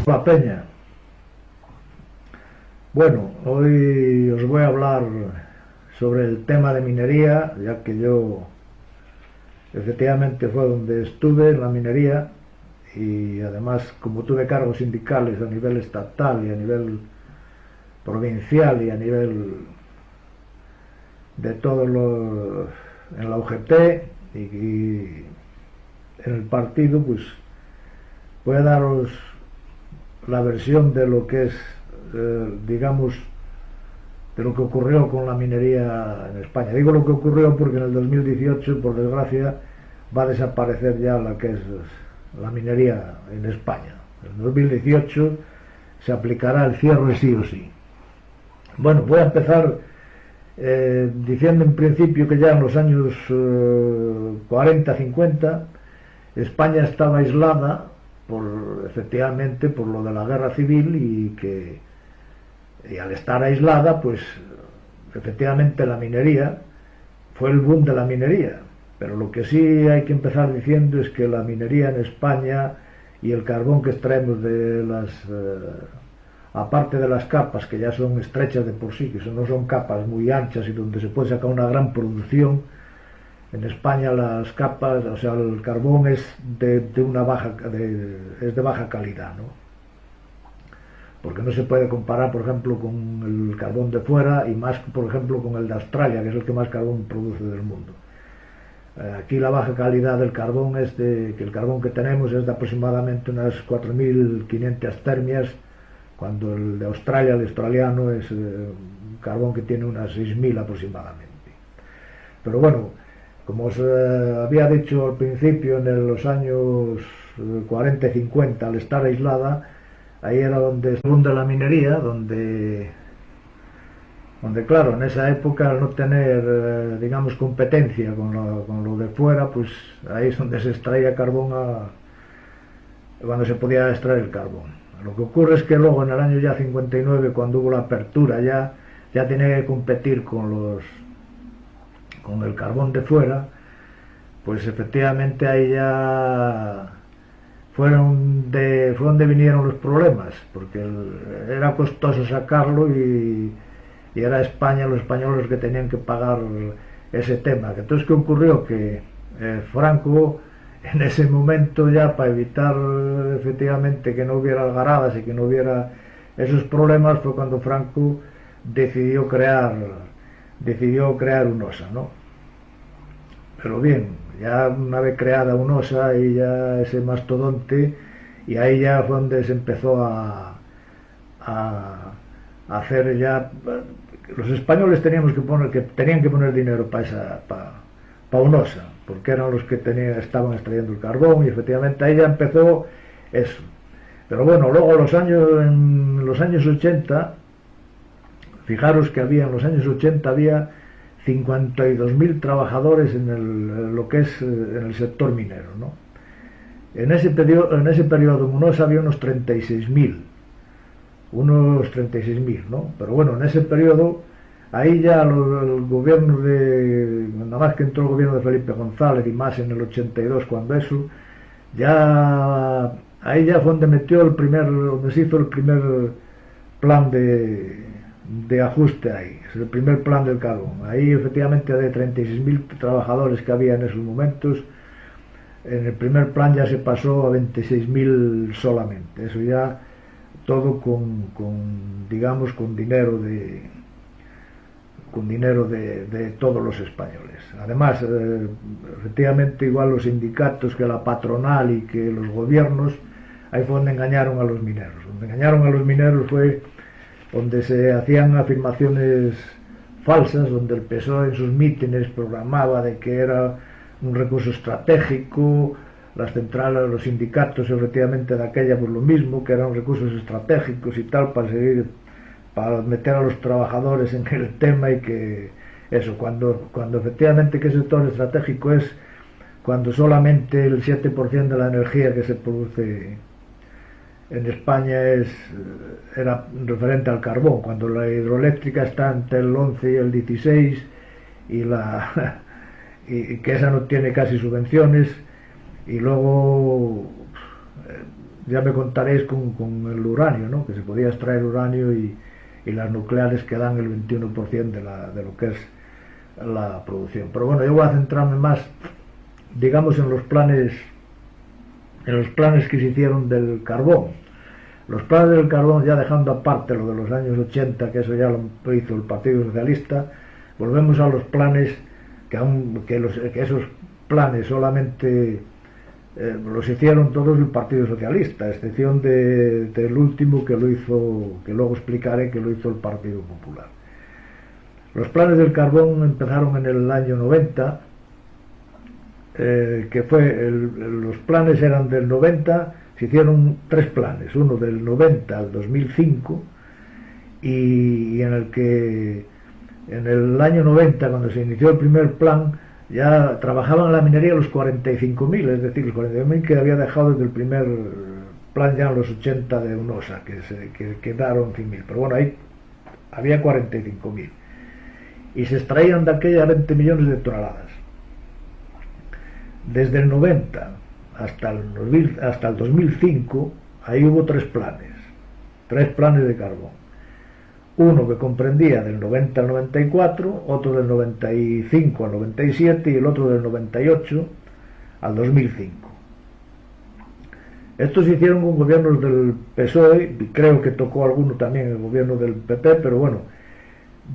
La Peña. Bueno, hoy os voy a hablar sobre el tema de minería, ya que yo efectivamente fue donde estuve en la minería y además como tuve cargos sindicales a nivel estatal y a nivel provincial y a nivel de todo lo en la UGT y en el partido, pues voy a daros la versión de lo que es digamos, de lo que ocurrió con la minería en España. Digo lo que ocurrió porque en el 2018, por desgracia, va a desaparecer ya la que es la minería en España. En 2018 se aplicará el cierre sí o sí. Bueno, voy a empezar diciendo en principio que ya en los años 40-50 España estaba aislada efectivamente por lo de la guerra civil y al estar aislada, pues efectivamente la minería fue el boom de la minería. Pero lo que sí hay que empezar diciendo es que la minería en España y el carbón que extraemos de las aparte de las capas que ya son estrechas de por sí, que no son capas muy anchas y donde se puede sacar una gran producción, en España las capas, o sea, el carbón es de baja calidad, ¿no? Porque no se puede comparar, por ejemplo, con el carbón de fuera y más, por ejemplo, con el de Australia, que es el que más carbón produce del mundo. Aquí la baja calidad del carbón que el carbón que tenemos es de aproximadamente unas 4.500 termias, cuando el de Australia, el australiano, es un carbón que tiene unas 6.000 aproximadamente. Pero bueno, como os había dicho al principio, en los años 40 y 50, al estar aislada, ahí era donde el boom de la minería, donde claro, en esa época, al no tener, digamos, competencia con lo de fuera, pues ahí es donde se extraía carbón cuando se podía extraer el carbón. Lo que ocurre es que luego, en el año ya 59, cuando hubo la apertura, ya tenía que competir con el carbón de fuera, pues efectivamente ahí ya fue donde vinieron los problemas, porque era costoso sacarlo y era España, los españoles que tenían que pagar ese tema. Entonces, ¿qué ocurrió? Que Franco, en ese momento, ya para evitar efectivamente que no hubiera algaradas y que no hubiera esos problemas, fue cuando Franco decidió crear UNOSA, ¿no? Pero bien, ya una vez creada UNOSA y ya ese mastodonte, y ahí ya fue donde se empezó a hacer ya. Los españoles tenían que poner dinero para UNOSA, porque eran los que estaban extrayendo el carbón, y efectivamente ahí ya empezó eso. Pero bueno, luego en los años 80, fijaros que en los años 80 había 52.000 trabajadores en lo que es en el sector minero, ¿no? En ese periodo en UNOSA había unos 36.000, ¿no? Pero bueno, en ese periodo, ahí ya el gobierno nada más que entró el gobierno de Felipe González, y más en el 82, cuando eso, ahí ya fue donde se hizo el primer plan de ajuste ahí, es el primer plan del carbón. Ahí efectivamente, de 36.000 trabajadores que había en esos momentos, en el primer plan ya se pasó a 26.000 solamente. Eso ya todo con dinero de todos los españoles. Además, efectivamente, igual los sindicatos que la patronal y que los gobiernos, ahí fue donde engañaron a los mineros. Donde engañaron a los mineros fue donde se hacían afirmaciones falsas, donde el PSOE en sus mítines programaba de que era un recurso estratégico, las centrales, los sindicatos efectivamente de aquella, pues lo mismo, que eran recursos estratégicos y tal, para meter a los trabajadores en el tema, y que eso, cuando efectivamente que ese sector estratégico es cuando solamente el 7% de la energía que se produce en España era referente al carbón, cuando la hidroeléctrica está entre el 11 y el 16, y que esa no tiene casi subvenciones, y luego ya me contaréis con el uranio, ¿no? Que se podía extraer uranio y las nucleares que dan el 21% de lo que es la producción. Pero bueno, yo voy a centrarme más, digamos, en los planes que se hicieron del carbón. Los planes del carbón, ya dejando aparte lo de los años 80, que eso ya lo hizo el Partido Socialista, volvemos a los planes que esos planes solamente los hicieron todos el Partido Socialista, a excepción del último que lo hizo, que luego explicaré, que lo hizo el Partido Popular. Los planes del carbón empezaron en el año 90, que fue los planes eran del 90, se hicieron 3 planes, uno del 90 al 2005, y en el que en el año 90, cuando se inició el primer plan, ya trabajaban en la minería los 45.000, es decir, los 45.000 que había dejado desde el primer plan ya en los 80 de UNOSA, que quedaron 100.000, pero bueno, ahí había 45.000 y se extraían de aquella 20 millones de toneladas. Desde el 90 hasta el 2005, ahí hubo 3 planes de carbón. Uno que comprendía del 90 al 94, otro del 95 al 97 y el otro del 98 al 2005. Estos se hicieron con gobiernos del PSOE, y creo que tocó alguno también el gobierno del PP, pero bueno,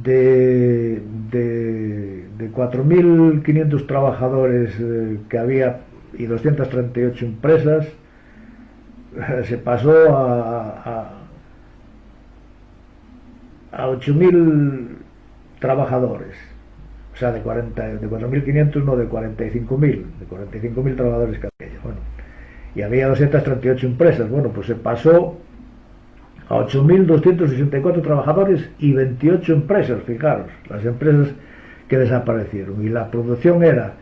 de 4.500 trabajadores que había y 238 empresas, se pasó a 8.000 trabajadores, o sea, de 4.500, no, de 45.000 trabajadores que había. Bueno, y había 238 empresas. Bueno, pues se pasó a 8.264 trabajadores y 28 empresas, fijaros, las empresas que desaparecieron. Y la producción era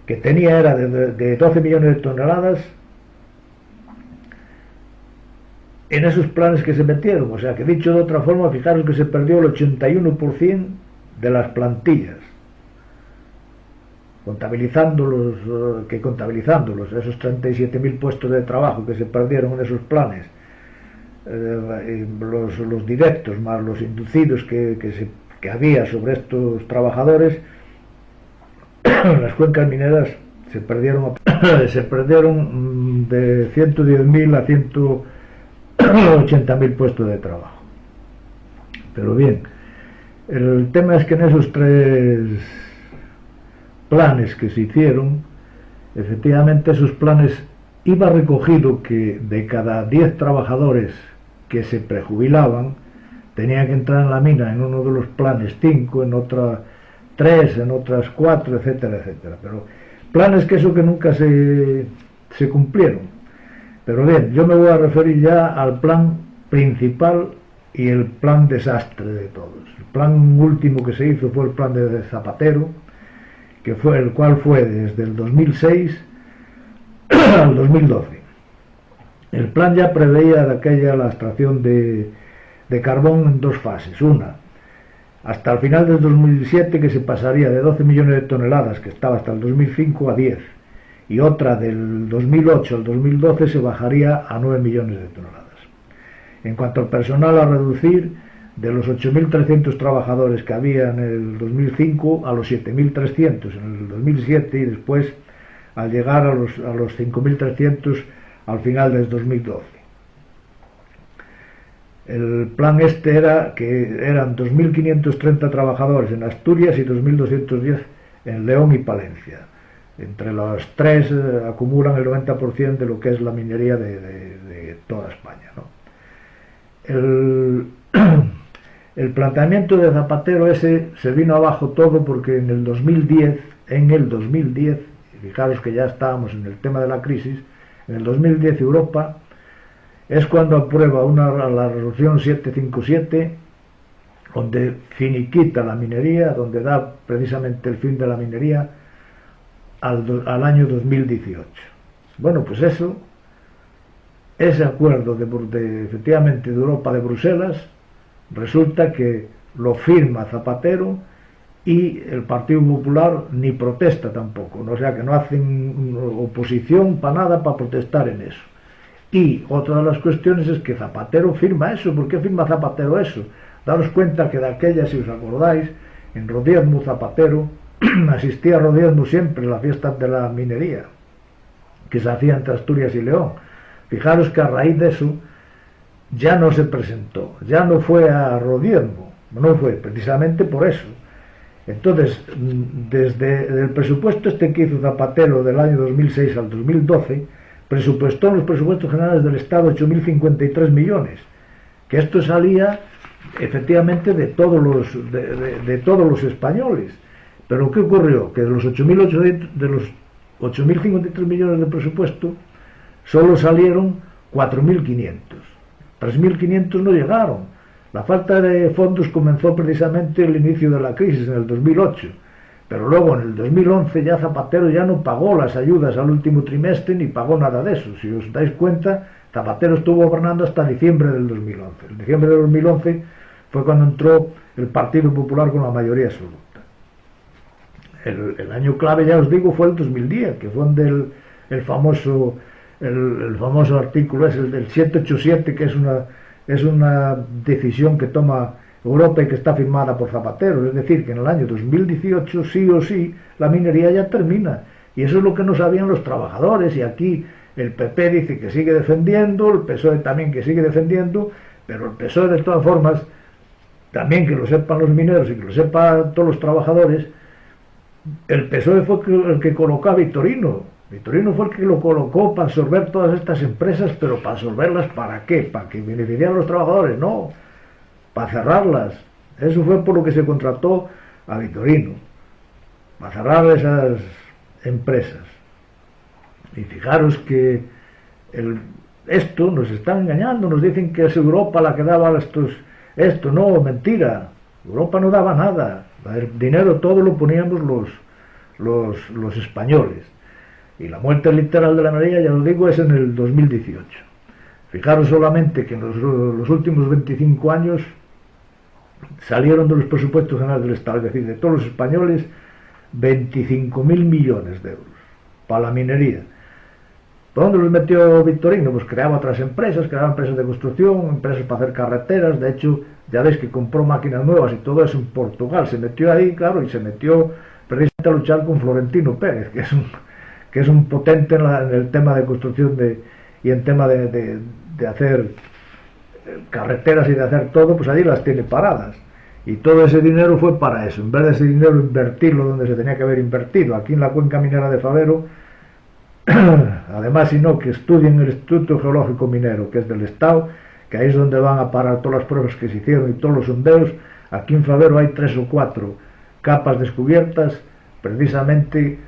de 12 millones de toneladas en esos planes que se metieron. O sea que, dicho de otra forma, fijaros que se perdió el 81% de las plantillas, contabilizándolos, esos 37.000 puestos de trabajo que se perdieron en esos planes, los directos más los inducidos que había sobre estos trabajadores. Las cuencas mineras se perdieron de 110.000 a 180.000 puestos de trabajo. Pero bien, el tema es que en esos 3 planes que se hicieron, efectivamente esos planes iba recogido que de cada 10 trabajadores que se prejubilaban, tenían que entrar en la mina en uno de los planes 5, en otra 3, en otras 4, etcétera, etcétera. Pero planes que nunca se cumplieron. Pero bien, yo me voy a referir ya al plan principal y el plan desastre de todos. El plan último que se hizo fue el plan de Zapatero, el cual fue desde el 2006 al 2012. El plan ya preveía de aquella la extracción de carbón en 2 fases. Una, hasta el final del 2007, que se pasaría de 12 millones de toneladas, que estaba hasta el 2005, a 10. Y otra del 2008 al 2012 se bajaría a 9 millones de toneladas. En cuanto al personal, a reducir de los 8.300 trabajadores que había en el 2005 a los 7.300 en el 2007 y después al llegar a los 5.300 al final del 2012. El plan era que eran 2.530 trabajadores en Asturias y 2.210 en León y Palencia. Entre los 3 acumulan el 90% de lo que es la minería de toda España, ¿no? El planteamiento de Zapatero ese se vino abajo todo porque en el 2010, fijaros que ya estábamos en el tema de la crisis, en el 2010 Europa es cuando aprueba la resolución 757, donde finiquita la minería, donde da precisamente el fin de la minería al año 2018. Bueno, pues ese acuerdo efectivamente de Europa, de Bruselas, resulta que lo firma Zapatero y el Partido Popular ni protesta tampoco, o sea que no hacen oposición para nada para protestar en eso. Y otra de las cuestiones es que Zapatero firma eso. ¿Por qué firma Zapatero eso? Daros cuenta que de aquella, si os acordáis, en Rodiezmo Zapatero asistía a Rodiezmo siempre en la fiesta de la minería que se hacía entre Asturias y León. Fijaros que a raíz de eso ya no se presentó, ya no fue a Rodiezmo, no fue precisamente por eso. Entonces, desde el presupuesto que hizo Zapatero del año 2006 al 2012, presupuestó en los presupuestos generales del Estado 8.053 millones, que esto salía efectivamente de todos los españoles. Pero ¿qué ocurrió? Que de los 8.053 millones de presupuesto solo salieron 4.500. 3.500 no llegaron. La falta de fondos comenzó precisamente el inicio de la crisis en el 2008, pero luego en el 2011 ya Zapatero ya no pagó las ayudas al último trimestre ni pagó nada de eso. Si os dais cuenta, Zapatero estuvo gobernando hasta diciembre del 2011. En diciembre del 2011 fue cuando entró el Partido Popular con la mayoría absoluta. El año clave, ya os digo, fue el 2010, que fue donde el famoso artículo es el del 787, que es una decisión que toma Europa y que está firmada por Zapatero. Es decir, que en el año 2018 sí o sí la minería ya termina, y eso es lo que no sabían los trabajadores. Y aquí el PP dice que sigue defendiendo, el PSOE también que sigue defendiendo, pero el PSOE de todas formas, también que lo sepan los mineros y que lo sepan todos los trabajadores, el PSOE fue el que colocó a Vitorino. Vitorino fue el que lo colocó para absorber todas estas empresas, pero para absorberlas ¿para qué? ¿Para que beneficiaran a los trabajadores? No, para cerrarlas. Eso fue por lo que se contrató a Vitorino, para cerrar esas empresas. Y fijaros que esto nos están engañando, nos dicen que es Europa la que daba esto. No, mentira, Europa no daba nada, el dinero todo lo poníamos los españoles. Y la muerte literal de la minería, ya os digo, es en el 2018. Fijaros solamente que en los últimos 25 años salieron de los presupuestos generales del Estado, es decir, de todos los españoles, 25.000 millones de euros para la minería. ¿Por dónde los metió Vitorino? Pues creaba otras empresas, creaba empresas de construcción, empresas para hacer carreteras. De hecho, ya veis que compró máquinas nuevas y todo eso en Portugal. Se metió ahí, claro, y se metió precisamente a luchar con Florentino Pérez, que es un potente en el tema de construcción y en tema de hacer carreteras y de hacer todo, pues allí las tiene paradas. Y todo ese dinero fue para eso. En vez de ese dinero invertirlo donde se tenía que haber invertido, aquí en la cuenca minera de Fabero, además, sino que estudien el Instituto Geológico Minero, que es del Estado, que ahí es donde van a parar todas las pruebas que se hicieron y todos los sondeos. Aquí en Fabero hay 3 o 4 capas descubiertas, precisamente,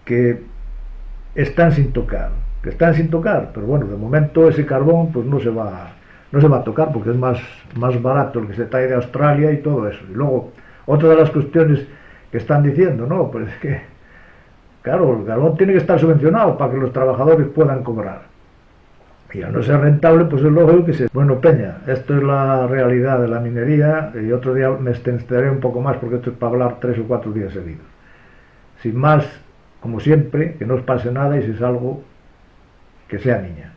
que están sin tocar, pero bueno, de momento ese carbón pues no se va a tocar, porque es más barato el que se trae de Australia y todo eso. Y luego, otra de las cuestiones que están diciendo, no, pues es que, claro, el carbón tiene que estar subvencionado para que los trabajadores puedan cobrar. Y al no ser rentable, pues es lógico que se... Bueno, Peña, esto es la realidad de la minería, y otro día me extenderé un poco más, porque esto es para hablar 3 o 4 días seguidos. Sin más, como siempre, que no os pase nada, y si es algo, que sea niña.